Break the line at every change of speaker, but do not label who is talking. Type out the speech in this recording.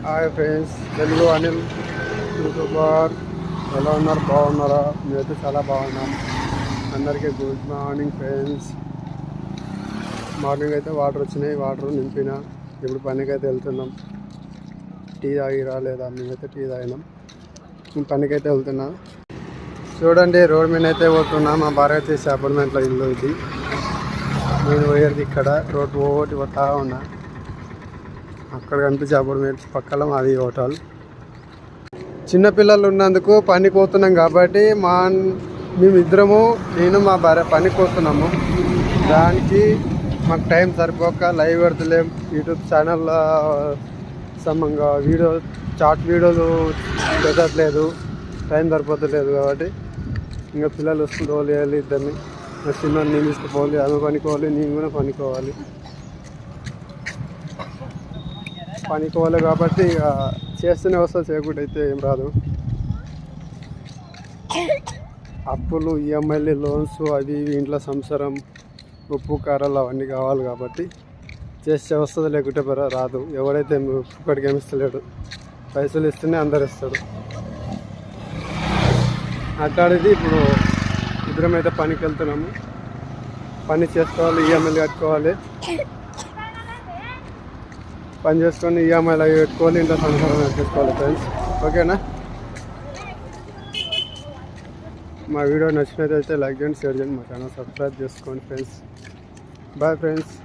Hi friends, Telugu Anil YouTuber. ఎలా ఉన్నారు? బాగున్నారా? మేమైతే చాలా బాగున్నాం. అందరికీ గుడ్ మార్నింగ్ ఫ్రెండ్స్. మార్నింగ్ అయితే వాటర్ వచ్చినాయి, వాటర్ నింపిన. ఇప్పుడు పనికి అయితే వెళ్తున్నాం. టీ తాగిరా లేదా? మేమైతే టీ తాగినాం. పనికి అయితే వెళ్తున్నా. చూడండి, రోడ్ మీద అయితే పోతున్నా. మా భార్య చేసే అపార్ట్మెంట్లో ఇల్లు ఇది. నేను పోయేది ఇక్కడ రోడ్ పోటీ పోతా ఉన్నా. అక్కడ కనిపించే అపార్ట్మెంట్ పక్కన మాది హోటల్. చిన్నపిల్లలు ఉన్నందుకు పనికి పోతున్నాం కాబట్టి మేమిద్దరము, నేను మా భార్య పనికి పోతున్నాము. దానికి మాకు టైం సరిపోక లైవ్ పెడతలేం. యూట్యూబ్ ఛానల్లో సమంగా షార్ట్ వీడియోలు పెట్టట్లేదు, టైం సరిపోతలేదు. కాబట్టి ఇంకా పిల్లలు వస్తుంది వేయాలి, ఇద్దరిని చిన్న నేను తీసుకుపోవాలి, ఆమె పనికోవాలి, నేను కూడా పనికోవాలి. కాబట్టి ఇక చేస్తూనే వస్తుంది, చేయకుండా అయితే ఏం రాదు. అప్పులు, ఈఎంఐలు, లోన్స్, అవి ఇంట్లో సంసారం, ఉప్పు కారాలు అవన్నీ కావాలి. కాబట్టి చేస్తే వస్తుంది, లేకుంటే రాదు. ఎవడైతే ఒక్కడికి ఏమి ఇస్తలేడు. పైసలు ఇస్తేనే అందరు ఇస్తాడు. అట్లాంటిది ఇప్పుడు ఇద్దరం అయితే పనికి వెళ్తున్నాము. పని చేసుకోవాలి, ఈఎంఐలు కట్టుకోవాలి. పని చేసుకొని ఈఎంఐలు అవి పెట్టుకోవాలి, ఇంట్లో సంసారం పెట్టుకోవాలి ఫ్రెండ్స్. ఓకేనా? మా వీడియో నచ్చినట్లయితే లైక్ చేయండి, షేర్ చేయండి, మా ఛానల్ సబ్స్క్రైబ్ చేసుకోండి ఫ్రెండ్స్. Bye friends.